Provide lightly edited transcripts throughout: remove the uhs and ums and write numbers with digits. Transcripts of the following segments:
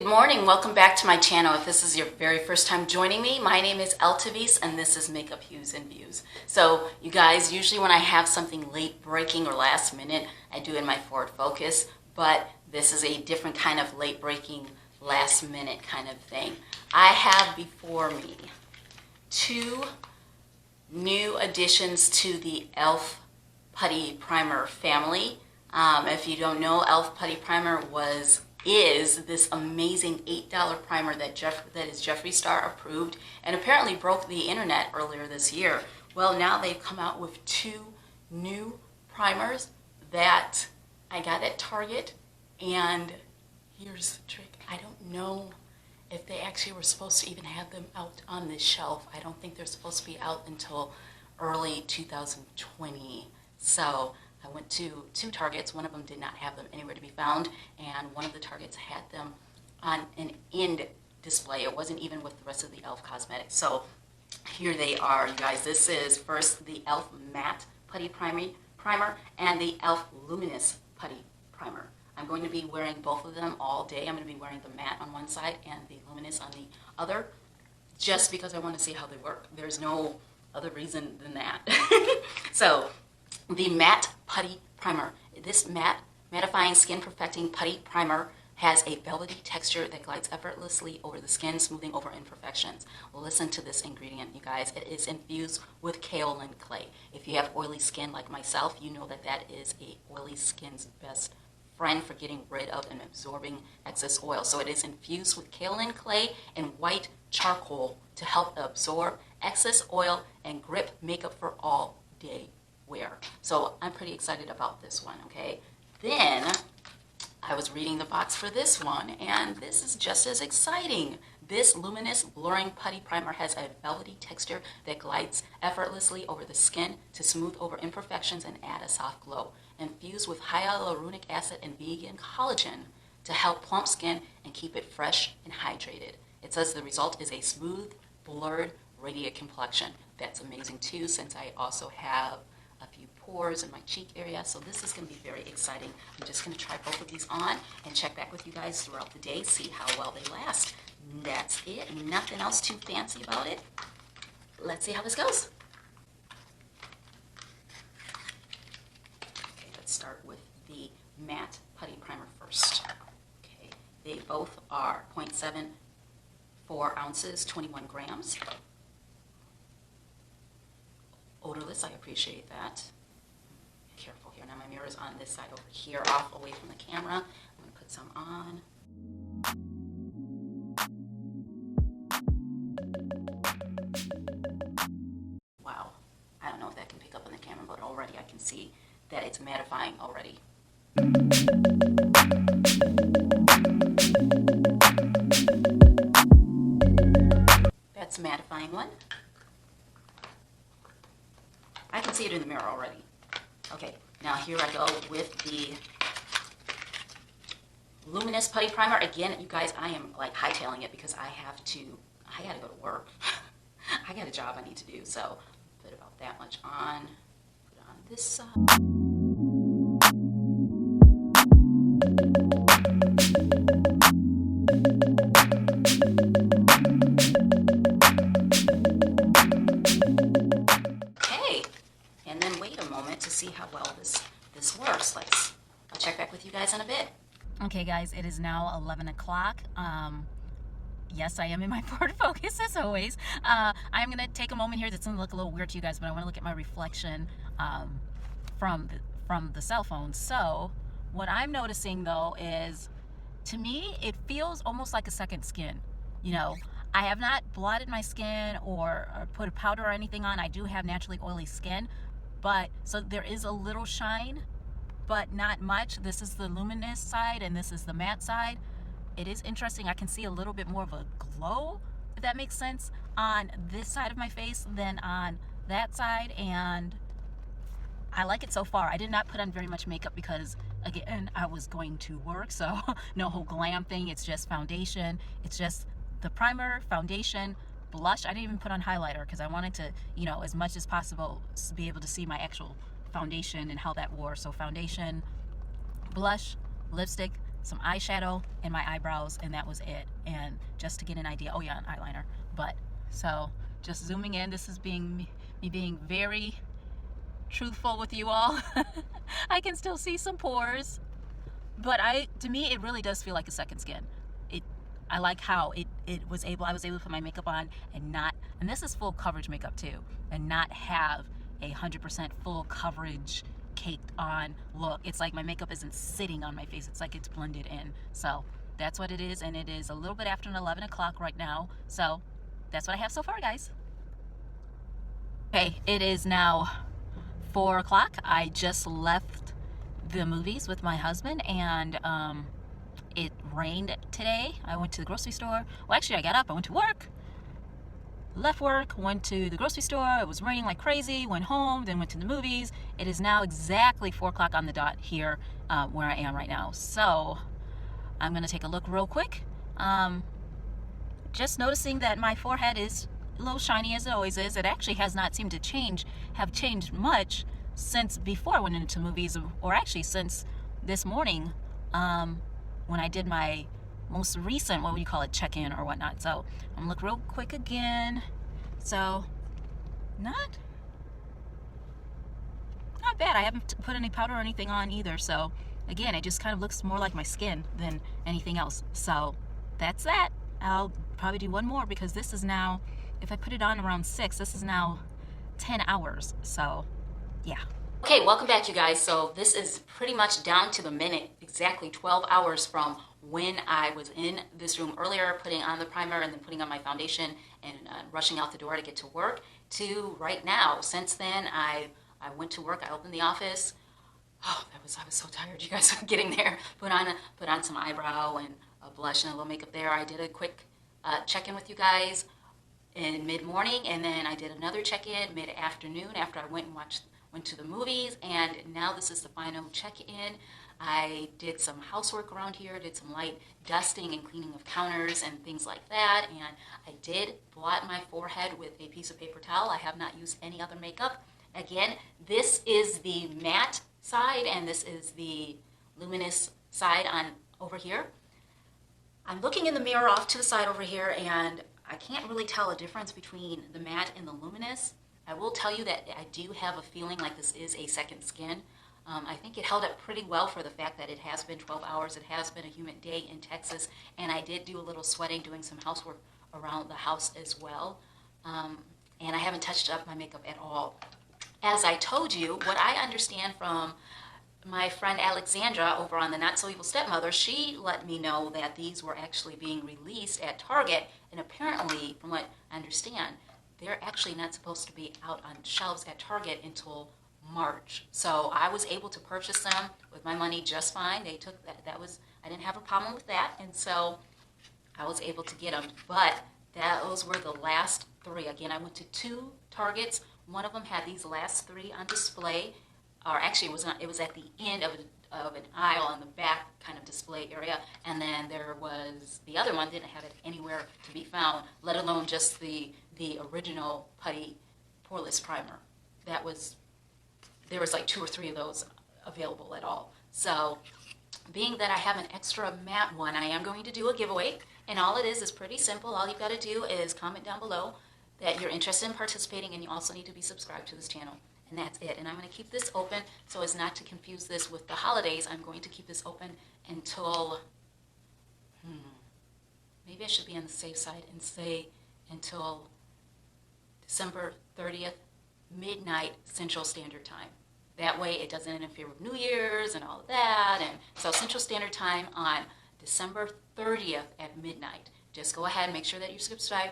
morning, welcome back to my channel. If this is your very first time joining me, my name is E.L.F and this is Makeup Hues and Views. So you guys, usually when I have something late breaking or last minute, I do it in my forward focus, but this is a different kind of late breaking, last minute kind of thing. I have before me two new additions to the E.L.F Putty Primer family. If you don't know, E.L.F Putty Primer is this amazing $8 primer that is Jeffree Star approved and apparently broke the internet earlier this year. Well, now they've come out with two new primers that I got at Target, and here's the trick. I don't know if they actually were supposed to even have them out on this shelf. I don't think they're supposed to be out until early 2020. So I went to two Targets. One of them did not have them anywhere to be found, and one of the Targets had them on an end display. It wasn't even with the rest of the E.L.F cosmetics. So here they are, you guys. This is first the E.L.F Matte Putty Primer and the E.L.F Luminous Putty Primer. I'm going to be wearing both of them all day. I'm going to be wearing the matte on one side and the luminous on the other, just because I want to see how they work. There's no other reason than that. So the Matte Putty Primer. This mattifying skin perfecting putty primer has a velvety texture that glides effortlessly over the skin, smoothing over imperfections. Listen to this ingredient, you guys. It is infused with kaolin clay. If you have oily skin like myself, you know that that is a oily skin's best friend for getting rid of and absorbing excess oil. So it is infused with kaolin clay and white charcoal to help absorb excess oil and grip makeup for all day wear. So I'm pretty excited about this one, okay? Then I was reading the box for this one, and this is just as exciting. This Luminous Blurring Putty Primer has a velvety texture that glides effortlessly over the skin to smooth over imperfections and add a soft glow. Infused with hyaluronic acid and vegan collagen to help plump skin and keep it fresh and hydrated. It says the result is a smooth, blurred, radiant complexion. That's amazing too, since I also have a few pores in my cheek area, so this is going to be very exciting. I'm just going to try both of these on and check back with you guys throughout the day, see how well they last. That's it. Nothing else too fancy about it. Let's see how this goes. Okay, let's start with the Matte Putty Primer first. Okay, they both are 0.74 ounces, 21 grams. Odorless, I appreciate that. Careful here. Now my mirror is on this side over here, off away from the camera. I'm going to put some on. Wow. I don't know if that can pick up on the camera, but already I can see that it's mattifying already. That's a mattifying one. I can see it in the mirror already. Okay, now here I go with the Luminous Putty Primer. Again, you guys, I am like hightailing it because I gotta go to work. I got a job I need to do, so put about that much on. Put it on this side. And then wait a moment to see how well this works. I'll check back with you guys in a bit. Okay guys, it is now 11 o'clock. Yes, I am in my forward focus as always. I'm gonna take a moment here. That's gonna look a little weird to you guys, but I want to look at my reflection from the cell phone. So what I'm noticing though is, to me, it feels almost like a second skin. You know, I have not blotted my skin or put a powder or anything on. I do have naturally oily skin, but so there is a little shine, but not much. This is the luminous side and this is the matte side. It is interesting. I can see a little bit more of a glow, if that makes sense, on this side of my face than on that side, and I like it so far. I did not put on very much makeup because, again, I was going to work, so no whole glam thing. It's just foundation. It's just the primer, foundation, blush. I didn't even put on highlighter because I wanted to, you know, as much as possible be able to see my actual foundation and how that wore. So foundation, blush, lipstick, some eyeshadow and my eyebrows, and that was it. And just to get an idea, oh yeah, an eyeliner. But so just zooming in, this is me being very truthful with you all. I can still see some pores, but to me it really does feel like a second skin. I like how I was able to put my makeup on and this is full coverage makeup too, and not have 100% full coverage caked on look. It's like my makeup isn't sitting on my face, it's like it's blended in. So that's what it is, and it is a little bit after 11 o'clock right now. So that's what I have so far, guys. Okay, it is now 4 o'clock. I just left the movies with my husband, and it rained today. I went to the grocery store. Well, actually, I got up, I went to work, left work, went to the grocery store. It was raining like crazy, went home, then went to the movies. It is now exactly 4 o'clock on the dot here where I am right now. So I'm gonna take a look real quick. Just noticing that my forehead is a little shiny as it always is. It actually has not seemed to have changed much since before I went into movies, or actually since this morning when I did my most recent, what would you call it, check-in or whatnot. So I'm gonna look real quick again. So not bad. I haven't put any powder or anything on either. So again, it just kind of looks more like my skin than anything else. So that's that. I'll probably do one more because this is now, if I put it on around 6, this is now 10 hours. So yeah. Okay, welcome back, you guys. So this is pretty much down to the minute, exactly 12 hours from when I was in this room earlier, putting on the primer and then putting on my foundation and rushing out the door to get to work, to right now. Since then, I went to work, I opened the office. Oh, I was so tired, you guys, getting there. Put on some eyebrow and a blush and a little makeup there. I did a quick check-in with you guys in mid-morning, and then I did another check-in mid-afternoon after I went to the movies, and now this is the final check-in. I did some housework around here, did some light dusting and cleaning of counters and things like that, and I did blot my forehead with a piece of paper towel. I have not used any other makeup. Again, this is the matte side, and this is the luminous side on over here. I'm looking in the mirror off to the side over here, and I can't really tell a difference between the matte and the luminous. I will tell you that I do have a feeling like this is a second skin. I think it held up pretty well for the fact that it has been 12 hours. It has been a humid day in Texas, and I did do a little sweating doing some housework around the house as well. And I haven't touched up my makeup at all. As I told you, what I understand from my friend Alexandra over on the Not So Evil Stepmother, she let me know that these were actually being released at Target, and apparently, from what I understand, they're actually not supposed to be out on shelves at Target until March. So I was able to purchase them with my money just fine. They took I didn't have a problem with that, and so I was able to get them. But those were the last 3. Again, I went to 2 Targets. One of them had these last 3 on display, or actually it was at the end of an aisle in the back kind of display area, and then there was the other one didn't have it anywhere to be found, let alone just the original Putty Poreless Primer. There was like 2 or 3 of those available at all. So being that I have an extra matte one, I am going to do a giveaway, and all it is pretty simple. All you've got to do is comment down below that you're interested in participating, and you also need to be subscribed to this channel. And that's it. And I'm going to keep this open so as not to confuse this with the holidays. I'm going to keep this open until, maybe I should be on the safe side and say until December 30th, midnight Central Standard Time. That way it doesn't interfere with New Year's and all of that. And so Central Standard Time on December 30th at midnight. Just go ahead and make sure that you're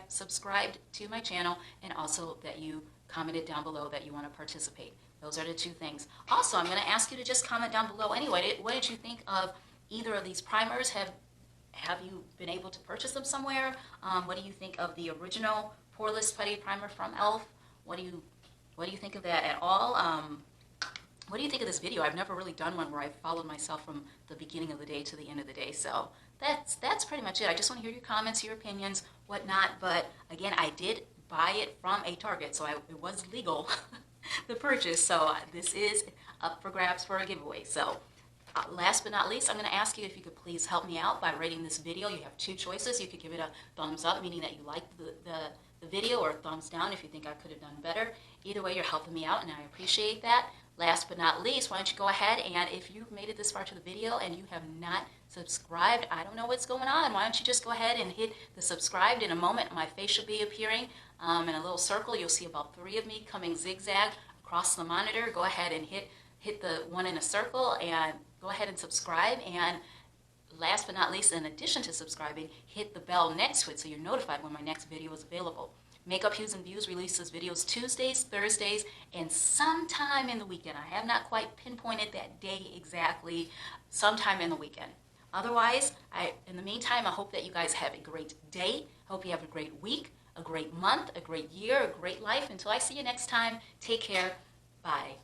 subscribed to my channel, and also that you commented down below that you want to participate. Those are the 2 things. Also, I'm going to ask you to just comment down below anyway. What did you think of either of these primers? Have you been able to purchase them somewhere? What do you think of the original Poreless Putty Primer from E.L.F? What do you think of that at all? What do you think of this video? I've never really done one where I've followed myself from the beginning of the day to the end of the day. So that's pretty much it. I just want to hear your comments, your opinions, whatnot. But again, I did buy it from a Target, so it was legal, the purchase. So this is up for grabs for a giveaway. So Last but not least, I'm going to ask you if you could please help me out by rating this video. You have two choices. You could give it a thumbs up, meaning that you like the video, or a thumbs down if you think I could have done better. Either way, you're helping me out, and I appreciate that. Last but not least, why don't you go ahead and if you've made it this far to the video and you have not subscribed, I don't know what's going on. Why don't you just go ahead and hit the subscribed. In a moment, my face should be appearing in a little circle. You'll see about 3 of me coming zigzag across the monitor. Go ahead and hit the one in a circle and go ahead and subscribe. And last but not least, in addition to subscribing, hit the bell next to it so you're notified when my next video is available. Makeup Hues and Views releases videos Tuesdays, Thursdays, and sometime in the weekend. I have not quite pinpointed that day exactly, sometime in the weekend. Otherwise, in the meantime, I hope that you guys have a great day. I hope you have a great week, a great month, a great year, a great life. Until I see you next time, take care. Bye.